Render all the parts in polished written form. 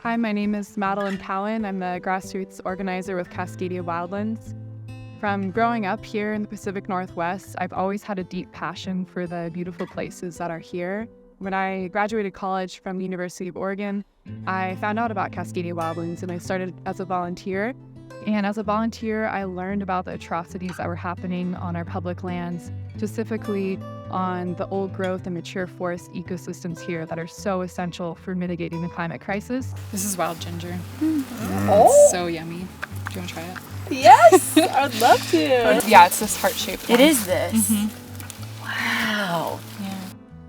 Hi, my name is Madeline Cowan. I'm the grassroots organizer with Cascadia Wildlands. From growing up here in the Pacific Northwest, I've always had a deep passion for the beautiful places that are here. When I graduated college from the University of Oregon, I found out about Cascadia Wildlands and I started as a volunteer. And as a volunteer, I learned about the atrocities that were happening on our public lands, specifically on the old growth and mature forest ecosystems here that are so essential for mitigating the climate crisis. This is wild ginger. Oh. It's so yummy. Do you want to try it? Yes, I would love to. Yeah, it's this heart-shaped one. It is this. Mm-hmm. Wow. Yeah.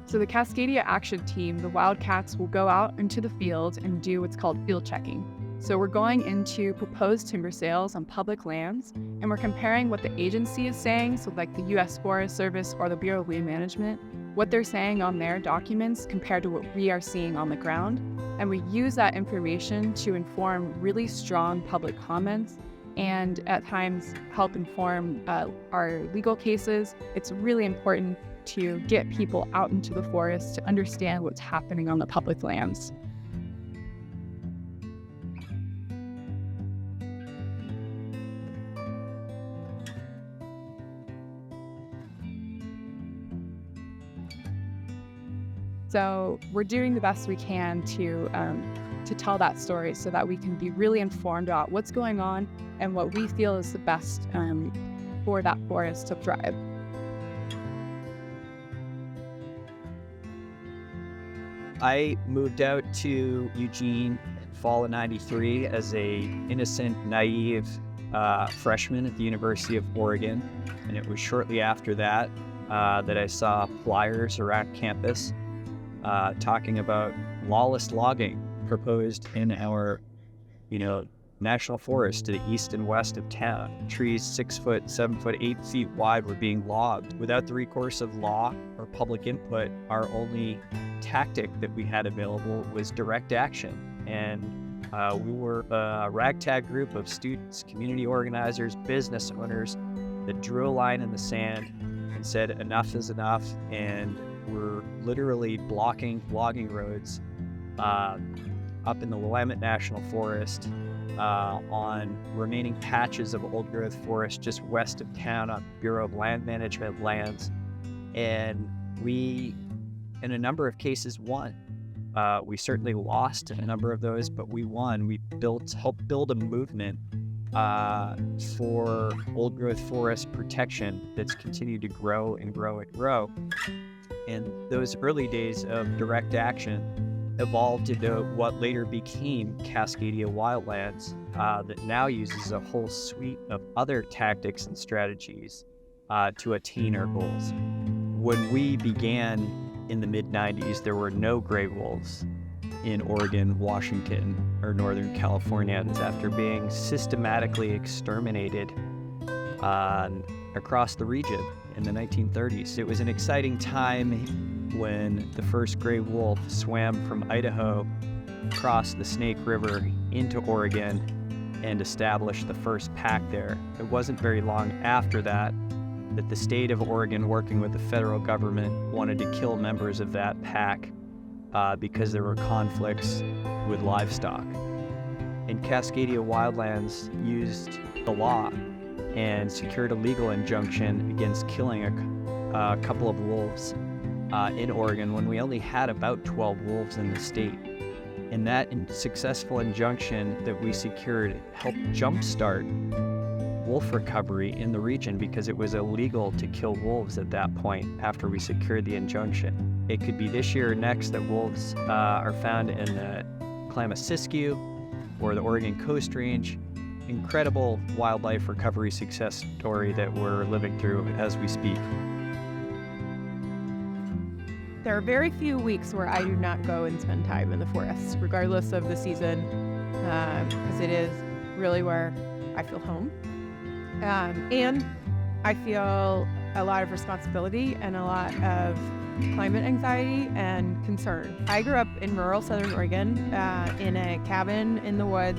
So the Cascadia Action Team, the Wildcats, will go out into the field and do what's called field checking. So we're going into proposed timber sales on public lands, and we're comparing what the agency is saying, so like the U.S. Forest Service or the Bureau of Land Management, what they're saying on their documents compared to what we are seeing on the ground. And we use that information to inform really strong public comments and at times help inform our legal cases. It's really important to get people out into the forest to understand what's happening on the public lands. So we're doing the best we can to tell that story so that we can be really informed about what's going on and what we feel is the best for that forest to thrive. I moved out to Eugene in fall of '93 as a innocent, naive freshman at the University of Oregon. And it was shortly after that that I saw flyers around campus talking about lawless logging proposed in our, national forest to the east and west of town. Trees 6 foot, 7 foot, 8 feet wide were being logged. Without the recourse of law or public input, our only tactic that we had available was direct action. And we were a ragtag group of students, community organizers, business owners that drew a line in the sand and said enough is enough, and we're literally blocking logging roads up in the Willamette National Forest on remaining patches of old growth forest just west of town on Bureau of Land Management lands. And we, in a number of cases, won. We certainly lost in a number of those, but we won. We helped build a movement for old growth forest protection that's continued to grow and grow and grow. And those early days of direct action evolved into what later became Cascadia Wildlands, that now uses a whole suite of other tactics and strategies to attain our goals. When we began in the mid-90s, there were no gray wolves in Oregon, Washington, or Northern California after being systematically exterminated across the region in the 1930s. It was an exciting time when the first gray wolf swam from Idaho across the Snake River into Oregon and established the first pack there. It wasn't very long after that the state of Oregon, working with the federal government, wanted to kill members of that pack because there were conflicts with livestock. And Cascadia Wildlands used the law and secured a legal injunction against killing a couple of wolves in Oregon when we only had about 12 wolves in the state. And that successful injunction that we secured helped jumpstart wolf recovery in the region, because it was illegal to kill wolves at that point after we secured the injunction. It could be this year or next that wolves are found in the Klamath-Siskiyou or the Oregon Coast Range. Incredible wildlife recovery success story that we're living through as we speak. There are very few weeks where I do not go and spend time in the forest, regardless of the season, because it is really where I feel home. And I feel a lot of responsibility and a lot of climate anxiety and concern. I grew up in rural Southern Oregon in a cabin in the woods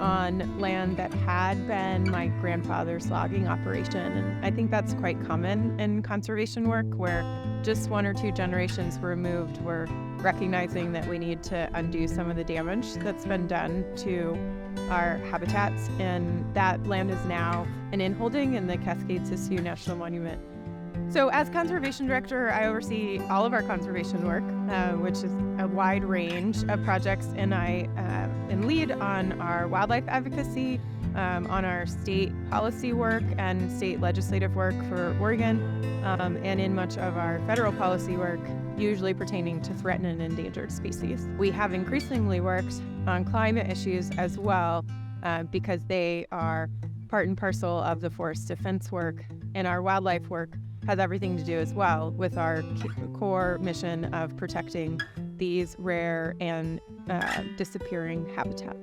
on land that had been my grandfather's logging operation. And I think that's quite common in conservation work, where just 1 or 2 generations removed, we're recognizing that we need to undo some of the damage that's been done to our habitats. And that land is now an inholding in the Cascade-Siskiyou National Monument. So as conservation director, I oversee all of our conservation work, which is a wide range of projects, and I am lead on our wildlife advocacy, on our state policy work and state legislative work for Oregon, and in much of our federal policy work, usually pertaining to threatened and endangered species. We have increasingly worked on climate issues as well, because they are part and parcel of the forest defense work, and our wildlife work has everything to do as well with our core mission of protecting these rare and disappearing habitats.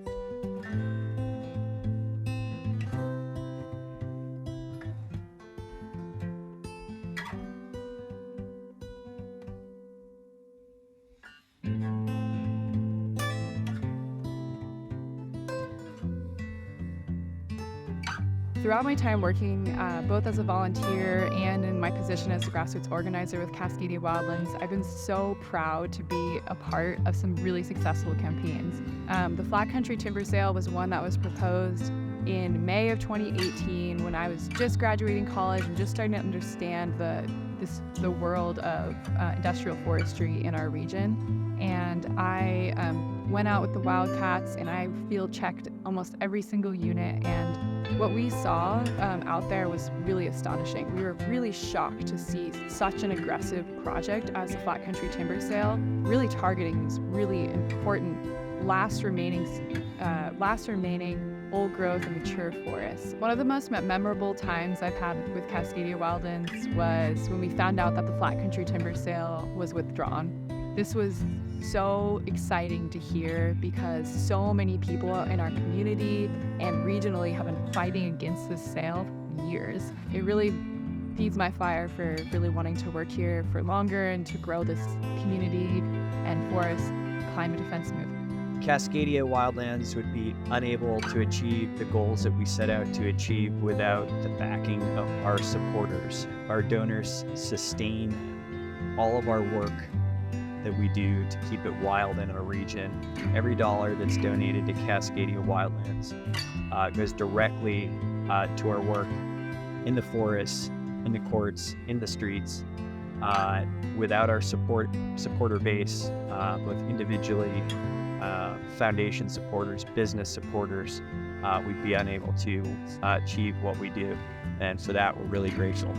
Throughout my time working, both as a volunteer and in my position as a grassroots organizer with Cascadia Wildlands, I've been so proud to be a part of some really successful campaigns. The Flat Country Timber Sale was one that was proposed in May of 2018 when I was just graduating college and just starting to understand the world of industrial forestry in our region. And I went out with the Wildcats and I field checked almost every single unit, and what we saw out there was really astonishing. We were really shocked to see such an aggressive project as the Flat Country Timber Sale, really targeting these really important last remaining old growth and mature forests. One of the most memorable times I've had with Cascadia Wildlands was when we found out that the Flat Country Timber Sale was withdrawn. This was so exciting to hear because so many people in our community and regionally have been fighting against this sale for years. It really feeds my fire for really wanting to work here for longer and to grow this community and forest climate defense movement. Cascadia Wildlands would be unable to achieve the goals that we set out to achieve without the backing of our supporters. Our donors sustain all of our work that we do to keep it wild in our region. Every dollar that's donated to Cascadia Wildlands goes directly to our work in the forests, in the courts, in the streets. Without our supporter base, both individually, foundation supporters, business supporters, we'd be unable to achieve what we do. And for that, we're really grateful.